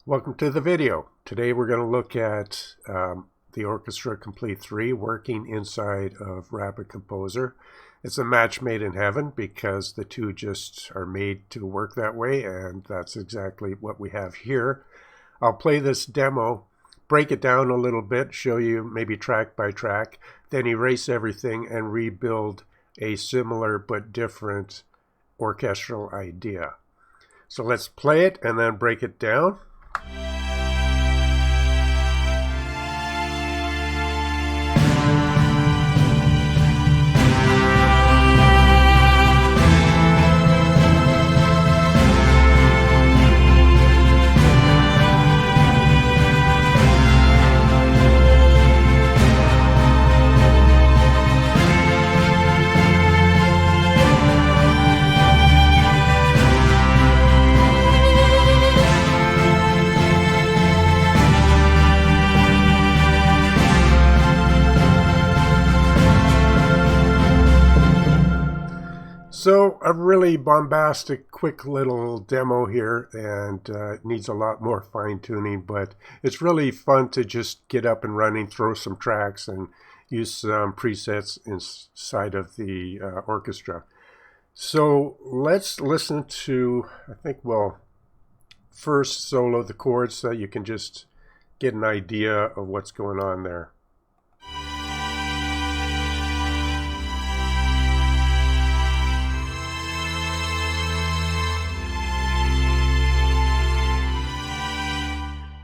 Welcome to the video. Today we're going to look at the Orchestra Complete 3 working inside of Rapid Composer. It's a match made in heaven because the two just are made to work that way, and that's exactly what we have here. I'll play this demo, break it down a little bit, show you maybe track by track, then erase everything and rebuild a similar but different orchestral idea. So let's play it and then break it down. So a really bombastic, quick little demo here, and it needs a lot more fine-tuning, but it's really fun to just get up and running, throw some tracks, and use some presets inside of the orchestra. So let's listen to, I think we'll first solo the chords so that you can just get an idea of what's going on there.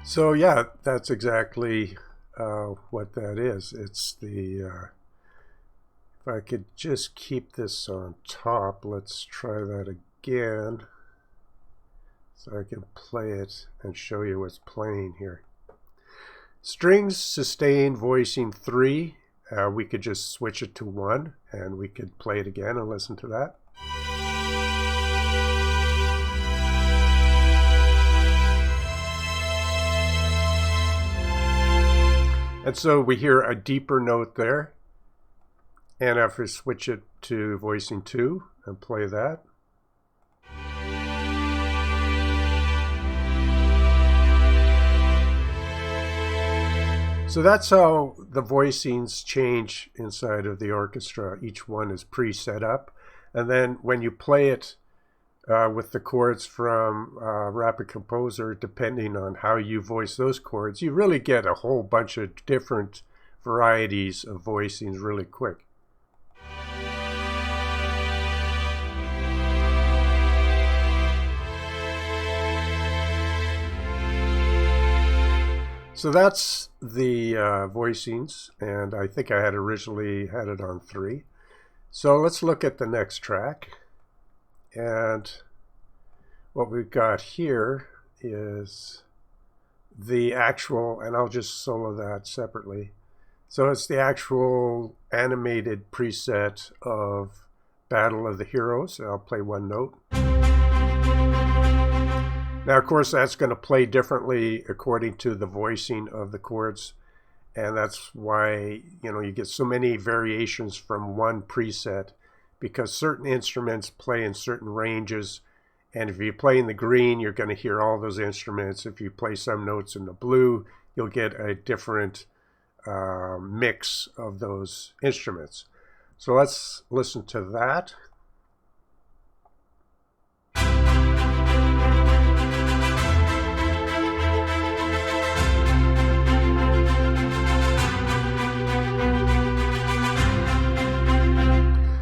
So yeah, that's exactly what that is. It's the, if I could just keep this on top, let's try that again. So I can play it and show you what's playing here. Strings, sustain, voicing 3. We could just switch it to 1 and we could play it again and listen to that. And so we hear a deeper note there. And if we switch it to voicing 2 and play that. So that's how the voicings change inside of the orchestra. Each one is pre-set up. And then when you play it with the chords from Rapid Composer, depending on how you voice those chords, you really get a whole bunch of different varieties of voicings really quick. So that's the voicings, and I think I had originally had it on 3. So let's look at the next track. And what we've got here is the actual, and I'll just solo that separately. So it's the actual animated preset of Battle of the Heroes. I'll play one note. Now, of course, that's going to play differently according to the voicing of the chords. And that's why, you get so many variations from one preset, because certain instruments play in certain ranges, and if you play in the green, you're going to hear all those instruments. If you play some notes in the blue, you'll get a different mix of those instruments. So let's listen to that.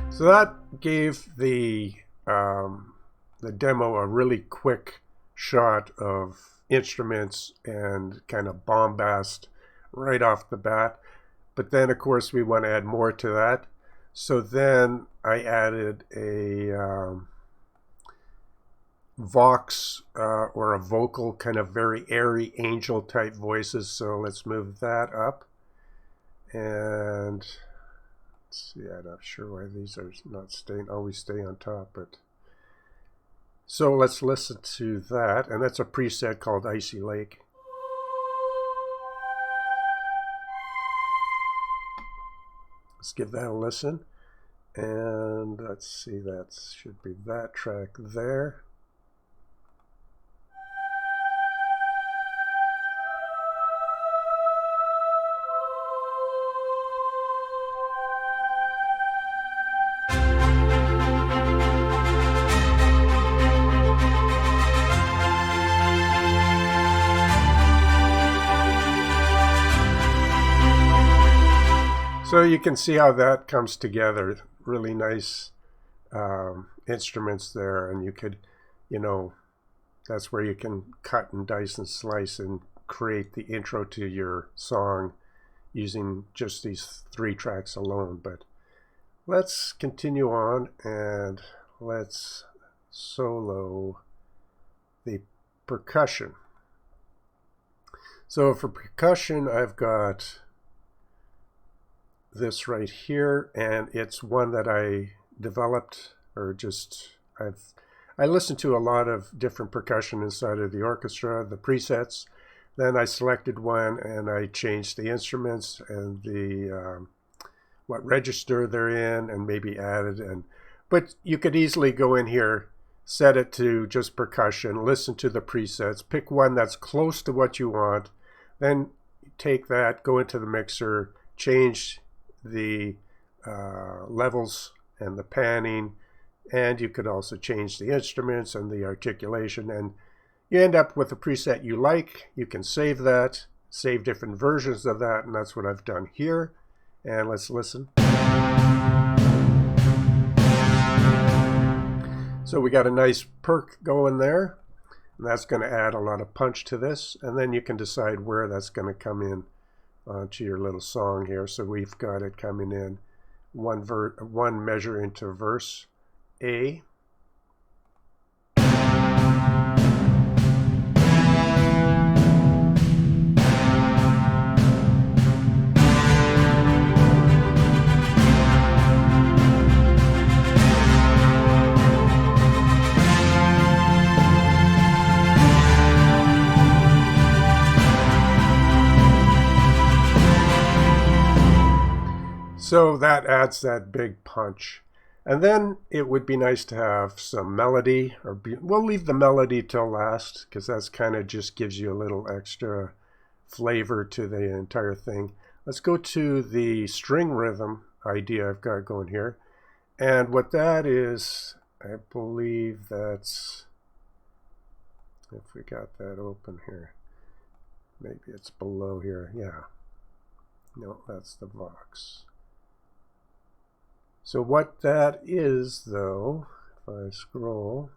So that gave the demo a really quick shot of instruments and kind of bombast right off the bat. But then, of course, we want to add more to that. So then I added a vox or a vocal, kind of very airy angel type voices. So let's move that up. And let's see, I'm not sure why these are not always stay on top, but so let's listen to that, and that's a preset called Icy Lake. Let's give that a listen, and let's see, that should be that track there. So you can see how that comes together. Really nice instruments there, and you could, you know, that's where you can cut and dice and slice and create the intro to your song using just these 3 tracks alone. But let's continue on and let's solo the percussion. So for percussion, I've got this right here, and it's one that I developed, or just I listened to a lot of different percussion inside of the orchestra, the presets. Then I selected one and I changed the instruments and the what register they're in, and maybe added. But you could easily go in here, set it to just percussion, listen to the presets, pick one that's close to what you want, then take that, go into the mixer, change the levels and the panning, and you could also change the instruments and the articulation, and you end up with a preset you like. You can save that, save different versions of that, and that's what I've done here. And let's listen. So we got a nice perk going there, and that's going to add a lot of punch to this, and then you can decide where that's going to come in to your little song here. So we've got it coming in one measure into verse A. So that adds that big punch. And then it would be nice to have some melody, we'll leave the melody till last, because that's kind of just gives you a little extra flavor to the entire thing. Let's go to the string rhythm idea I've got going here. And what that is, I believe that's, if we got that open here, maybe it's below here. Yeah. No, that's the Vox. So what that is, though, if I scroll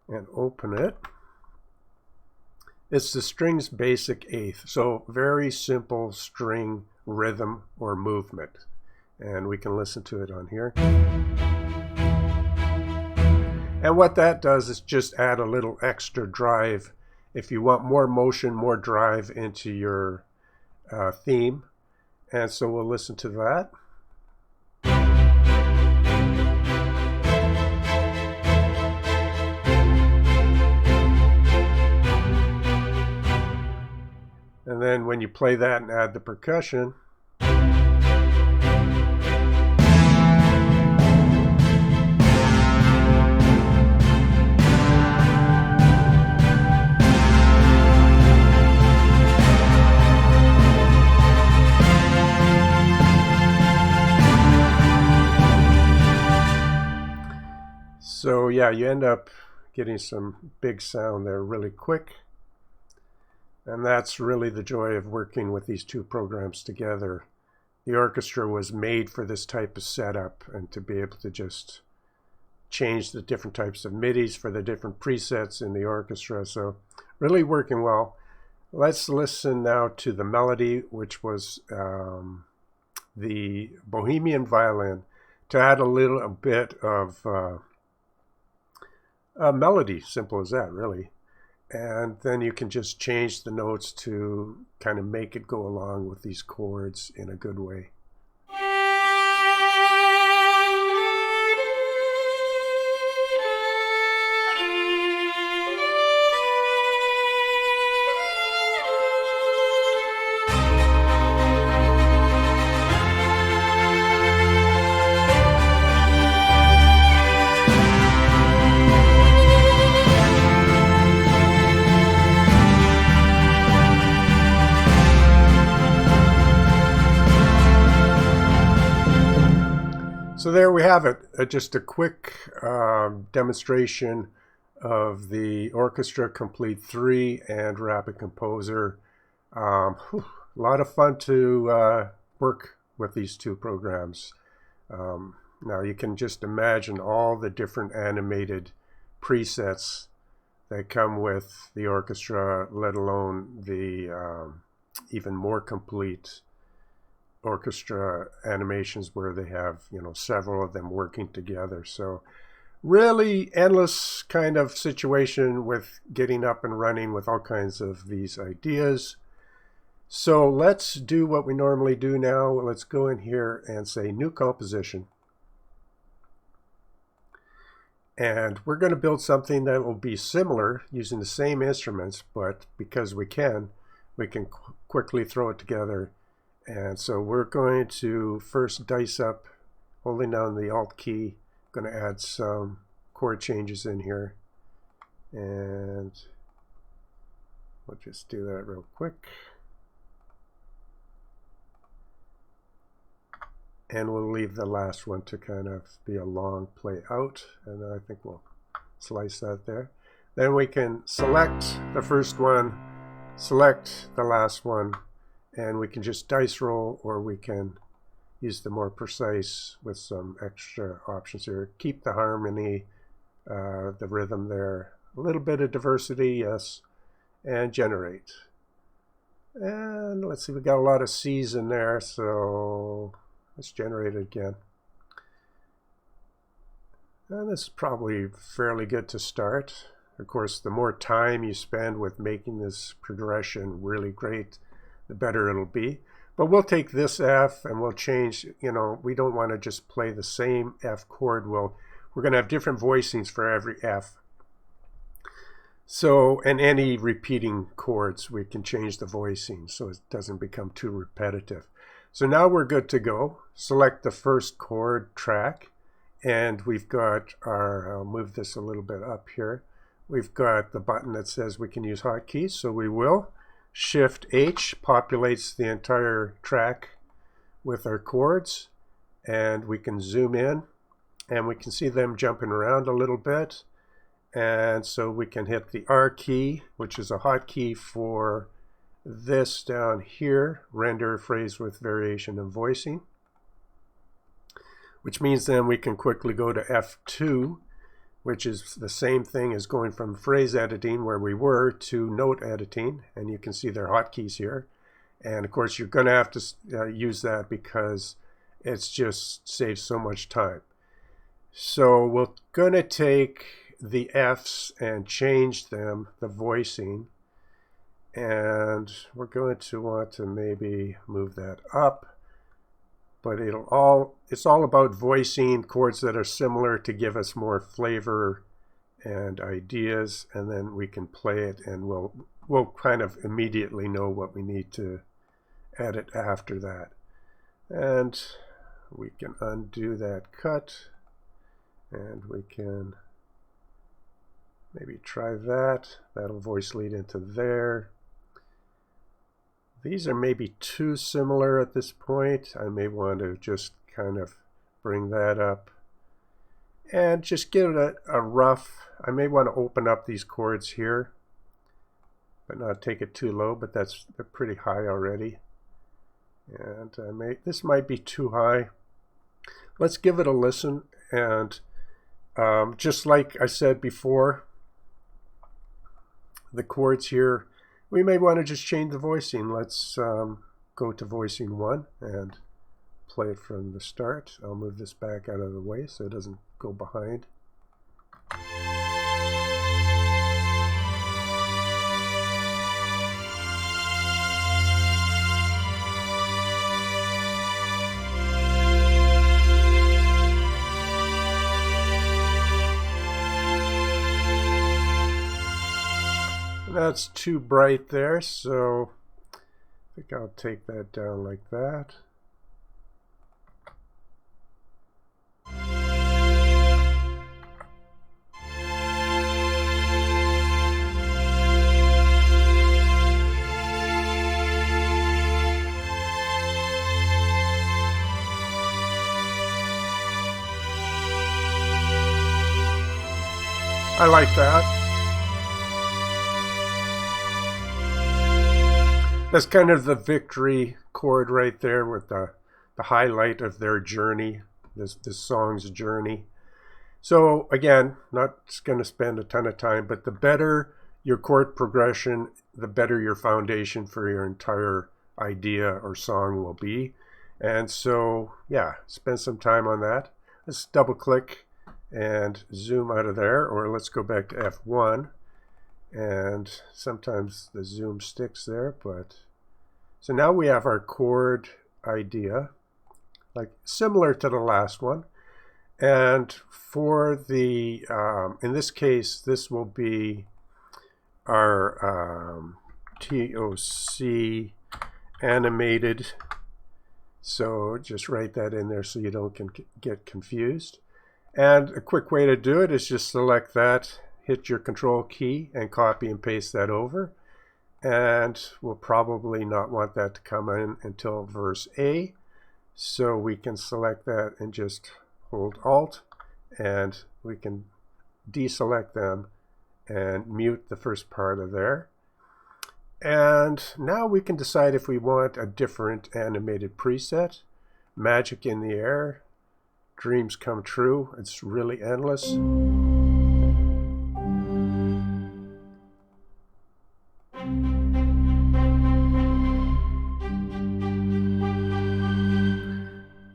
and open it, it's the string's basic eighth. So very simple string rhythm or movement. And we can listen to it on here. And what that does is just add a little extra drive. If you want more motion, more drive into your theme. And so we'll listen to that. And then when you play that and add the percussion, so yeah, you end up getting some big sound there really quick. And that's really the joy of working with these two programs together. The orchestra was made for this type of setup, and to be able to just change the different types of MIDIs for the different presets in the orchestra. So really working well. Let's listen now to the melody, which was the Bohemian violin, to add a little bit of melody. Simple as that, really. And then you can just change the notes to kind of make it go along with these chords in a good way. So there we have it, just a quick demonstration of the Orchestra Complete 3 and Rapid Composer. A lot of fun to work with these two programs. Now you can just imagine all the different animated presets that come with the orchestra, let alone the even more complete orchestra animations where they have, you know, several of them working together. So really endless kind of situation with getting up and running with all kinds of these ideas. So let's do what we normally do now. Let's go in here and say new composition. And we're going to build something that will be similar using the same instruments, but because we can quickly throw it together. And so we're going to first dice up, holding down the Alt key, going to add some chord changes in here. And we'll just do that real quick. And we'll leave the last one to kind of be a long play out. And then I think we'll slice that there. Then we can select the first one, select the last one, and we can just dice roll, or we can use the more precise with some extra options here. Keep the harmony, the rhythm there. A little bit of diversity, yes. And generate. And let's see, we got a lot of C's in there, so let's generate it again. And this is probably fairly good to start. Of course, the more time you spend with making this progression really great, the better it'll be. But we'll take this F and we'll change, you know, we don't want to just play the same F chord. We're going to have different voicings for every F. So, and any repeating chords, we can change the voicing so it doesn't become too repetitive. So now we're good to go. Select the first chord track, and we've got our, I'll move this a little bit up here. We've got the button that says we can use hotkeys, so we will. Shift H populates the entire track with our chords, and we can zoom in, and we can see them jumping around a little bit. And so we can hit the R key, which is a hotkey for this down here, render phrase with variation and voicing, which means then we can quickly go to F2, which is the same thing as going from phrase editing where we were to note editing, and you can see their hotkeys here. And of course you're going to have to use that because it's just saves so much time. So we're going to take the F's and change them, the voicing, and we're going to want to maybe move that up, but it's all about voicing chords that are similar to give us more flavor and ideas, and then we can play it, and we'll kind of immediately know what we need to edit after that. And we can undo that cut, and we can maybe try that. That'll voice lead into there. These are maybe too similar at this point. I may want to just kind of bring that up and just give it a rough, I may want to open up these chords here, but not take it too low, but they're pretty high already. And this might be too high. Let's give it a listen, and just like I said before, the chords here, we may want to just change the voicing. Let's go to voicing 1 and play it from the start. I'll move this back out of the way so it doesn't go behind. That's too bright there, so I think I'll take that down like that. I like that. That's kind of the victory chord right there with the highlight of their journey, this song's journey. So again, not going to spend a ton of time, but the better your chord progression, the better your foundation for your entire idea or song will be. And so, yeah, spend some time on that. Let's double click and zoom out of there, or let's go back to F1. And sometimes the zoom sticks there, but so now we have our chord idea, like similar to the last one. And for the, in this case, this will be our TOC animated. So just write that in there so you don't get confused. And a quick way to do it is just select that, hit your control key and copy and paste that over. And we'll probably not want that to come in until verse A. So we can select that and just hold Alt, and we can deselect them and mute the first part of there. And now we can decide if we want a different animated preset. Magic in the Air, Dreams Come True. It's really endless.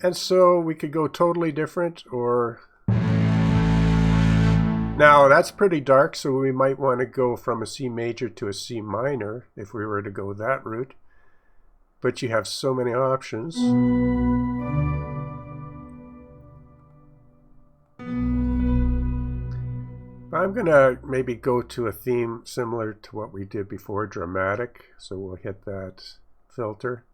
And so we could go totally different, or now that's pretty dark, so we might want to go from a C major to a C minor if we were to go that route. But you have so many options. I'm going to maybe go to a theme similar to what we did before, dramatic. So we'll hit that filter.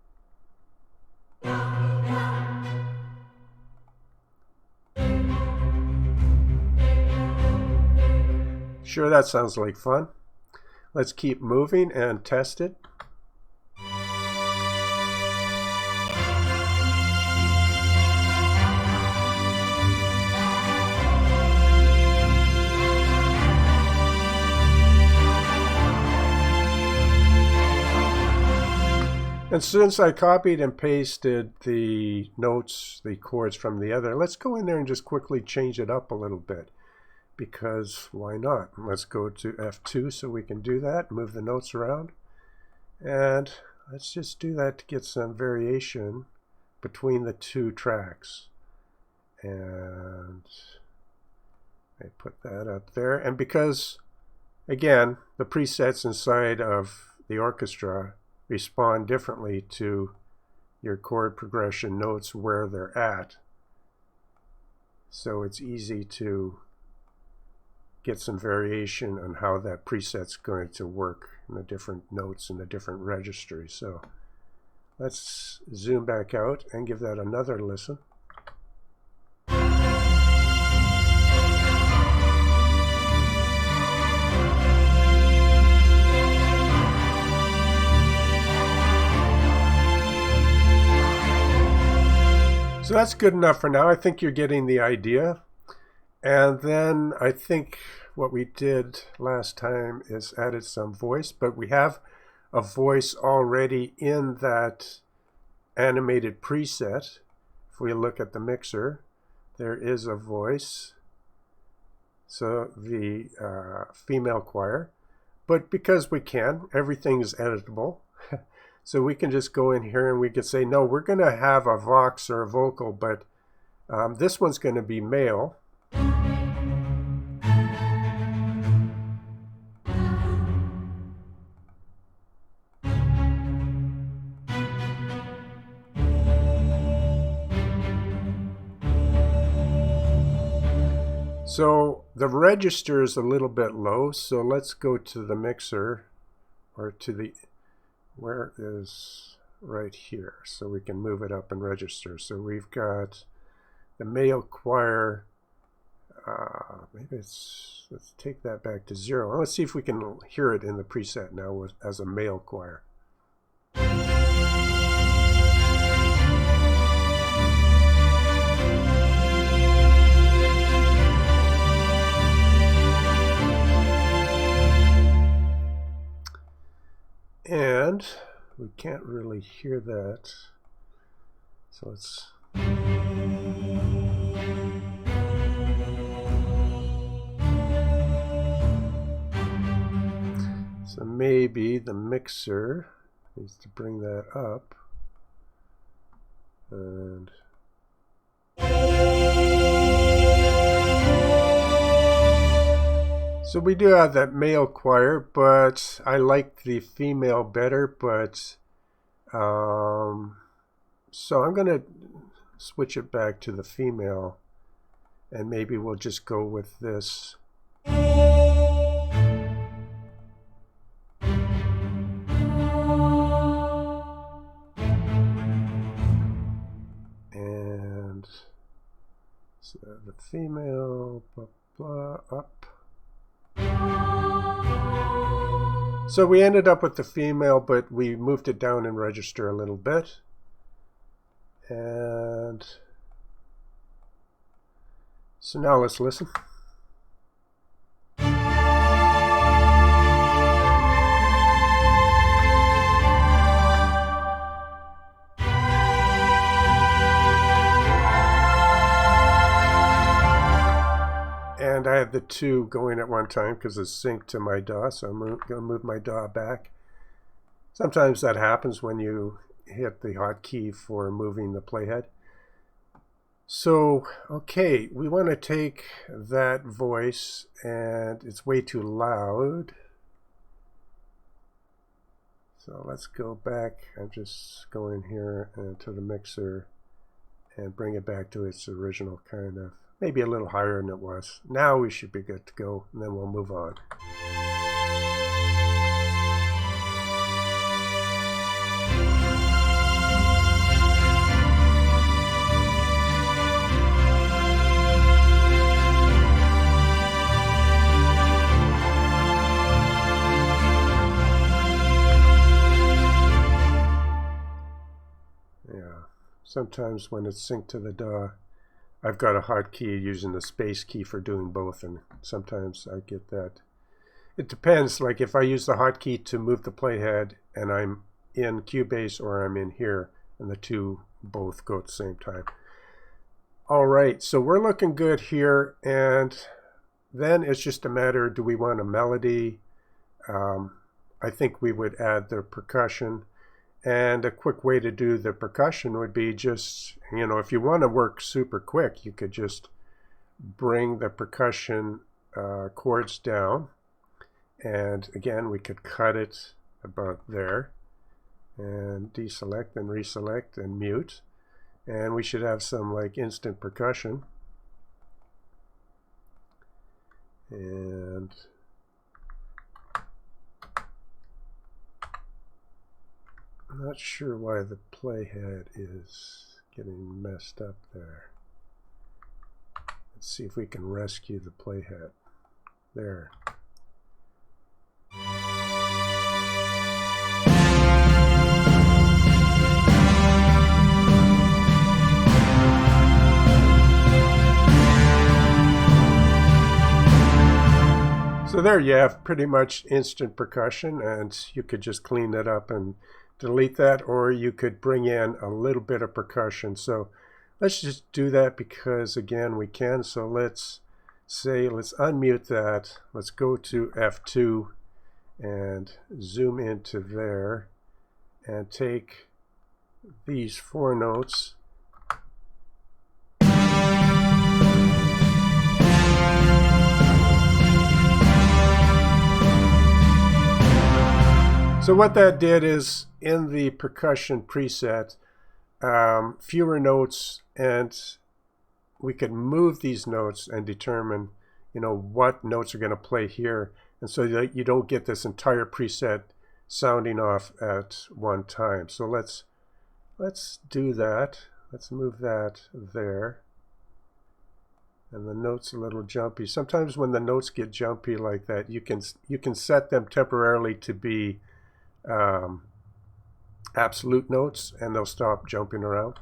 Sure, that sounds like fun. Let's keep moving and test it. And since I copied and pasted the notes, the chords from the other, let's go in there and just quickly change it up a little bit. Because why not? Let's go to F2 so we can do that, move the notes around. And let's just do that to get some variation between the two tracks. And I put that up there. And because, again, the presets inside of the orchestra respond differently to your chord progression notes where they're at. So it's easy to get some variation on how that preset's going to work in the different notes and the different registers. So let's zoom back out and give that another listen. So that's good enough for now. I think you're getting the idea. And then I think what we did last time is added some voice, but we have a voice already in that animated preset. If we look at the mixer, there is a voice. So the female choir. But because we can, everything is editable. So we can just go in here and we could say, no, we're going to have a vox or a vocal, but this one's going to be male. So the register is a little bit low, so let's go to the mixer, or to the, where is, right here, so we can move it up and register. So we've got the male choir, maybe it's, let's take that back to 0. Let's see if we can hear it in the preset now as a male choir. And we can't really hear that. So let's... So maybe the mixer needs to bring that up. And so we do have that male choir, but I like the female better. But so I'm going to switch it back to the female, and maybe we'll just go with this. And so the female, blah, blah, up. So we ended up with the female, but we moved it down in register a little bit. And so now let's listen. And I have the two going at one time because it's synced to my DAW, so I'm going to move my DAW back. Sometimes that happens when you hit the hotkey for moving the playhead. So, okay, we want to take that voice, and it's way too loud. So let's go back. I'm just going here to the mixer and bring it back to its original kind of, maybe a little higher than it was. Now we should be good to go, and then we'll move on. Yeah, sometimes when it's synced to the DAW, I've got a hotkey using the space key for doing both, and sometimes I get that. It depends, like if I use the hotkey to move the playhead and I'm in Cubase or I'm in here, and the two both go at the same time. All right, so we're looking good here, and then it's just a matter, do we want a melody? I think we would add the percussion. And a quick way to do the percussion would be just, you know, if you want to work super quick, you could just bring the percussion chords down. And again, we could cut it about there and deselect and reselect and mute. And we should have some like instant percussion. And I'm not sure why the playhead is getting messed up there. Let's see if we can rescue the playhead. There. So there you have pretty much instant percussion, and you could just clean that up and delete that, or you could bring in a little bit of percussion. So let's just do that because again we can. So let's unmute that. Let's go to F2 and zoom into there and take these 4 notes . So what that did is, in the percussion preset, fewer notes, and we could move these notes and determine, you know, what notes are going to play here, and so that you don't get this entire preset sounding off at one time. So let's do that. Let's move that there. And the notes a little jumpy. Sometimes when the notes get jumpy like that, you can set them temporarily to be absolute notes, and they'll stop jumping around.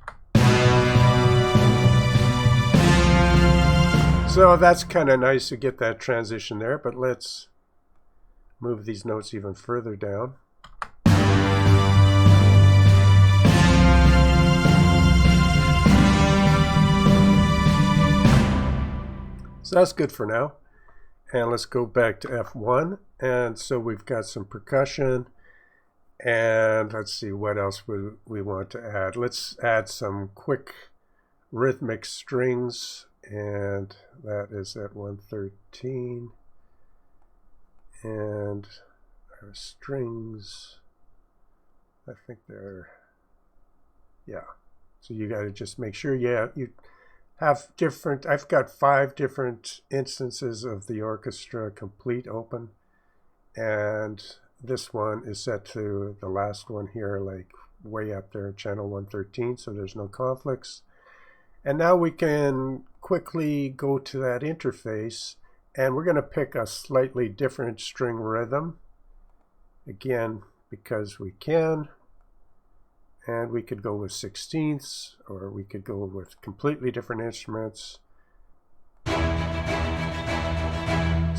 So that's kind of nice to get that transition there, but let's move these notes even further down. So that's good for now. And let's go back to F1. And so we've got some percussion. And let's see what else we want to add. Let's add some quick rhythmic strings. And that is at 113. And our strings, I think they're, yeah. So you got to just make sure, yeah, you have different, I've got 5 different instances of the Orchestra Complete open. And this one is set to the last one here, like way up there, channel 113, so there's no conflicts. And now we can quickly go to that interface, and we're going to pick a slightly different string rhythm. Again, because we can. And we could go with 16ths, or we could go with completely different instruments. So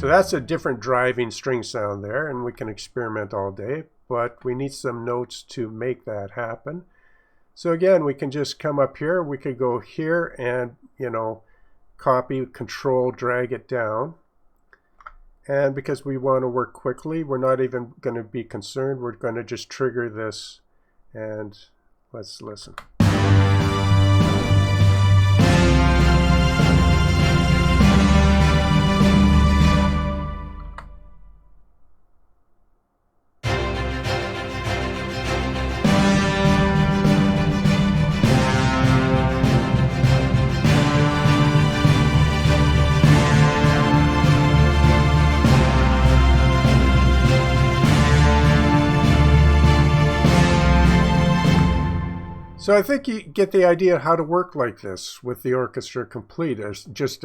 that's a different driving string sound there, and we can experiment all day, but we need some notes to make that happen. So again, we can just come up here, we could go here and, copy, control, drag it down. And because we want to work quickly, we're not even going to be concerned. We're going to just trigger this, and let's listen. So I think you get the idea how to work like this with the Orchestra Complete. It's just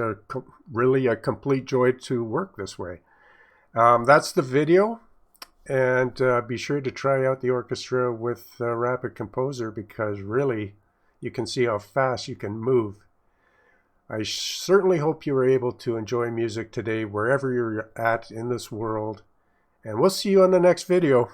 really a complete joy to work this way. That's the video, and be sure to try out the Orchestra with Rapid Composer, because really you can see how fast you can move. I certainly hope you were able to enjoy music today wherever you're at in this world, and we'll see you on the next video.